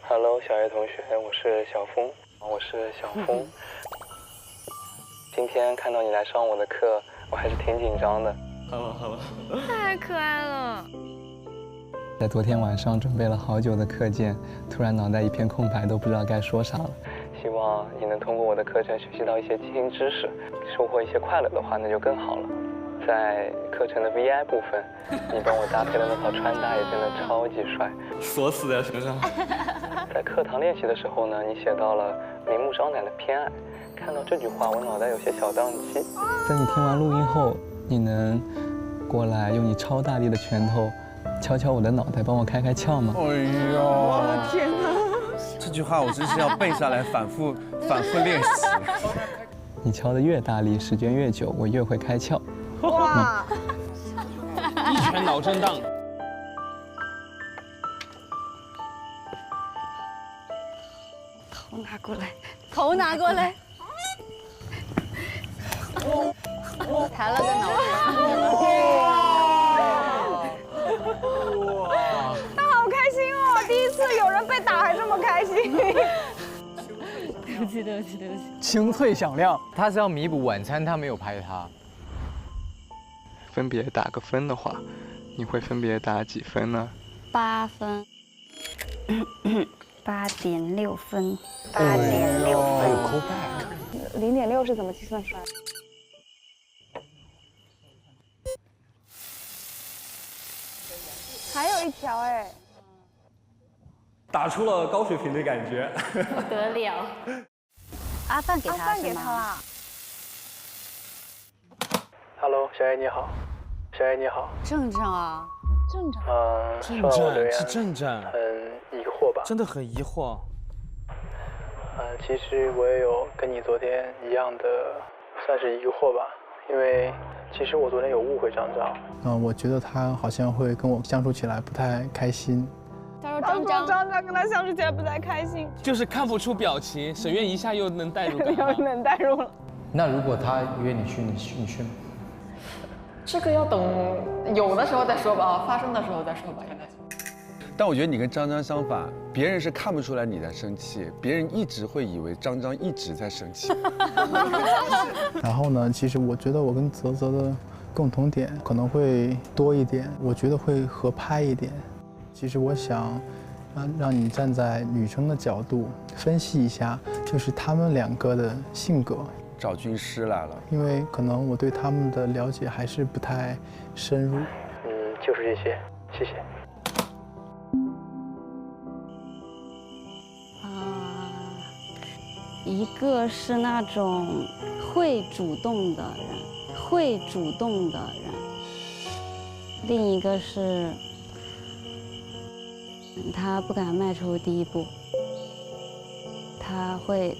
Hello， 小叶同学，我是小峰，今天看到你来上我的课，我还是挺紧张的。Hello。太可爱了。在昨天晚上准备了好久的课件，突然脑袋一片空白，都不知道该说啥了。希望你能通过我的课程学习到一些新知识，收获一些快乐的话，那就更好了。在课程的 VI 部分，你帮我搭配的那套穿搭也真的超级帅，锁死在身上。在课堂练习的时候呢，你写到了明目张胆的偏爱，看到这句话，我脑袋有些小宕机。等你听完录音后，你能过来用你超大力的拳头敲敲我的脑袋，帮我开开窍吗？哎呦，我的天哪！这句话我真是要背下来，反复练习。你敲得越大力，时间越久，我越会开窍。哇！一拳脑震荡。头拿过来，头拿过来。抬了个脑哇！他好开心哦，第一次有人被打还这么开心。对不起。清脆响亮。他是要弥补晚餐他没有拍他。分别打个分的话，你会分别打几分呢？8分，8.6分，8.6分。还有 callback。0.6是怎么计算出来的？还有一条哎。打出了高水平的感觉。不得了。阿范给他是吗？Hello， 小叶你好，正正啊，正常。是正正，很疑惑吧？真的很疑惑。其实我也有跟你昨天一样的，算是疑惑吧，因为其实我昨天有误会张张。我觉得他好像会跟我相处起来不太开心。他说张张跟他相处起来不太开心，就是看不出表情，沈月一下又能代入感。又能代入了。那如果他约你去，你去吗？这个要等有的时候再说吧，发生的时候再说吧，应该。但我觉得你跟张张相反，别人是看不出来你在生气，别人一直会以为张张一直在生气。然后呢，其实我觉得我跟泽泽的共同点可能会多一点，我觉得会合拍一点。其实我想让你站在女生的角度分析一下，就是他们两个的性格。找军师来了，因为可能我对他们的了解还是不太深入。就是这些，谢谢。一个是那种会主动的人，另一个是他不敢迈出第一步，他会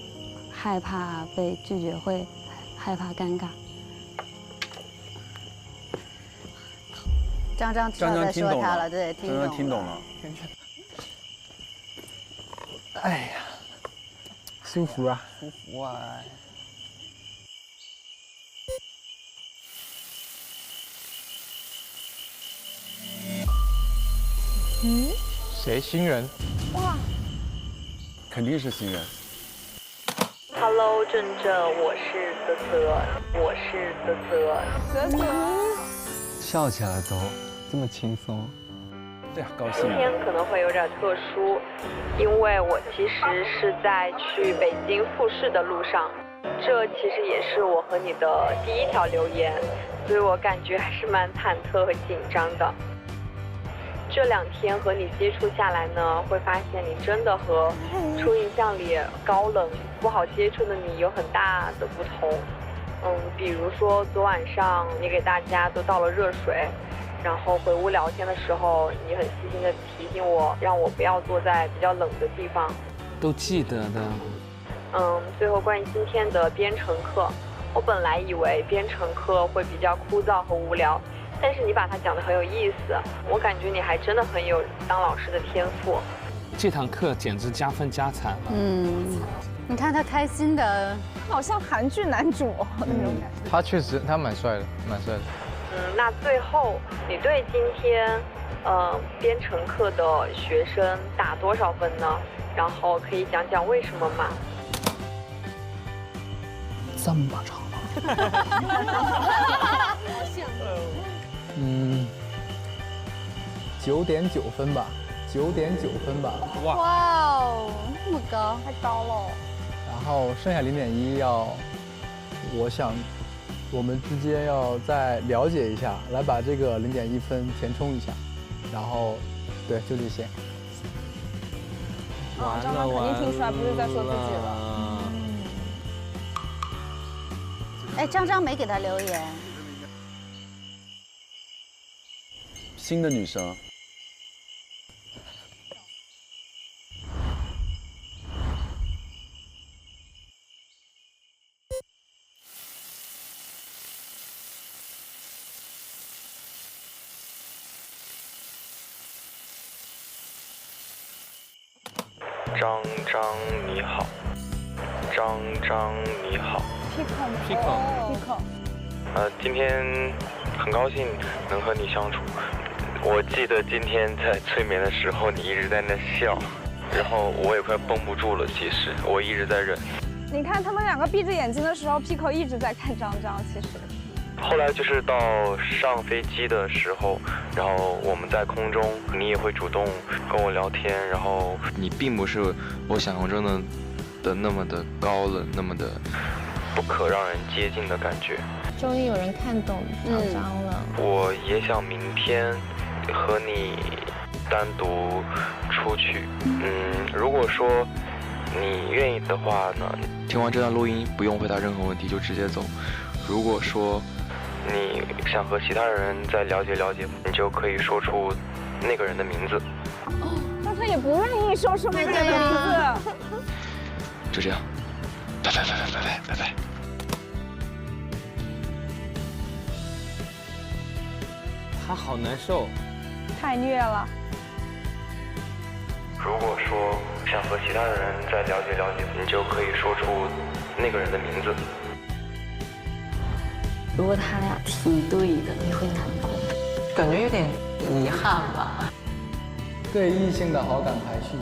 害怕被拒绝，会害怕尴尬。张张知道在说他了，对，张张听懂了。哎呀，舒服啊！舒服啊！谁新人？哇，肯定是新人。Hello， 正正，我是泽泽。笑起来都这么轻松。对呀，高兴。今天可能会有点特殊，因为我其实是在去北京复试的路上，这其实也是我和你的第一条留言，所以我感觉还是蛮忐忑和紧张的。这2天和你接触下来呢，会发现你真的和初印象里高冷、不好接触的你有很大的不同。比如说昨晚上你给大家都倒了热水，然后回屋聊天的时候，你很细心的提醒我，让我不要坐在比较冷的地方。都记得的。最后关于今天的编程课，我本来以为编程课会比较枯燥和无聊，但是你把它讲得很有意思，我感觉你还真的很有当老师的天赋。这堂课简直加分加惨了。你看他开心的，好像韩剧男主那种感觉。他确实，他蛮帅的，蛮帅的。那最后你对今天编程课的学生打多少分呢？然后可以讲讲为什么吗？这么长吗？9.9分吧，9.9分吧。哇哦，那么高，太高了。然后剩下0.1我想我们之间要再了解一下，来把这个0.1分填充一下。然后，对，就这些。张张肯定听出来不是在说自己了。哎，张张没给他留言。新的女生。张张你好，张张你好 Pico， 今天很高兴能和你相处。我记得今天在催眠的时候，你一直在那笑，然后我也快绷不住了。其实我一直在忍。你看他们两个闭着眼睛的时候 ，Pico 一直在看张张。其实。后来就是到上飞机的时候，然后我们在空中，你也会主动跟我聊天，然后你并不是我想象中的那么的高冷，那么的不可让人接近的感觉。终于有人看懂张张了。我也想明天和你单独出去。如果说你愿意的话呢，听完这段录音不用回答任何问题就直接走。如果说你想和其他人再了解了解，你就可以说出那个人的名字。但他也不愿意说出那个人的名字。就这样，拜拜拜拜拜拜拜拜。他好难受，太虐了。如果说想和其他人再了解了解，你就可以说出那个人的名字。如果他俩挺对的，你会难过？感觉有点遗憾吧。对异性的好感排序。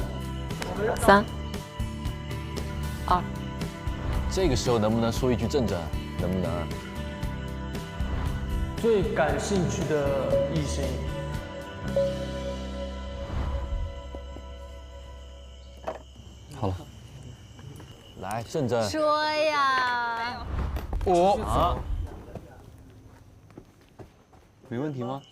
3、2。这个时候能不能说一句正正？能不能？最感兴趣的异性。好了，来正正。说呀。没问题吗？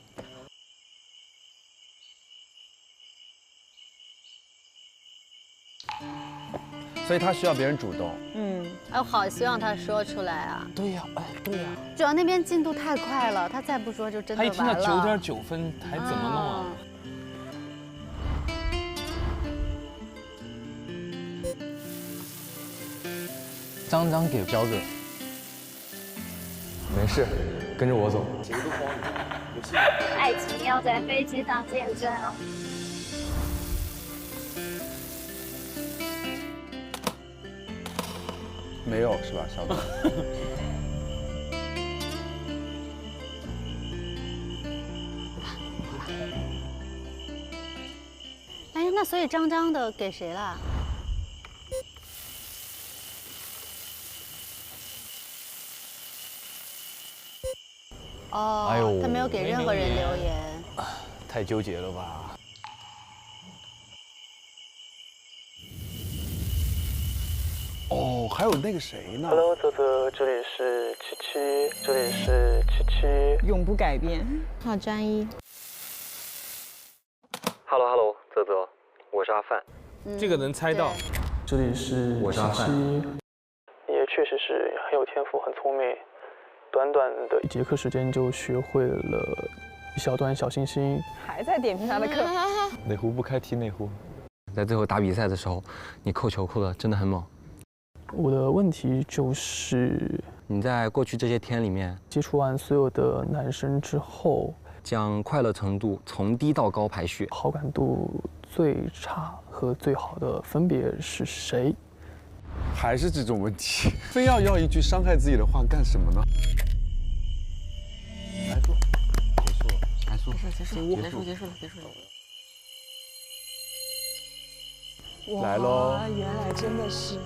所以他需要别人主动。我好希望他说出来啊。对呀，哎，对呀。主要那边进度太快了，他再不说就真的完了。他一听到9.9分，还怎么弄啊？张张给交个。没事，跟着我走。爱情要在飞机上见证哦。没有是吧，小董？哎，那所以张张的给谁了？哦，哎呦，他没有给任何人留言，太纠结了吧？哦，还有那个谁呢 ？Hello， 泽泽，这里是77，这里是77，永不改变。好，专一。Hello， 泽泽，我是阿范。这个能猜到。这里是我是阿范。也确实是很有天赋，很聪明。短短的1节课时间就学会了一小段小星星，还在点评他的课。哪壶不开提哪壶。在最后打比赛的时候，你扣球扣的真的很猛。我的问题就是你在过去这些天里面接触完所有的男生之后，将快乐程度从低到高排序，好感度最差和最好的分别是谁？还是这种问题，非要一句伤害自己的话干什么呢？来坐。结束了。来喽！原来真的是。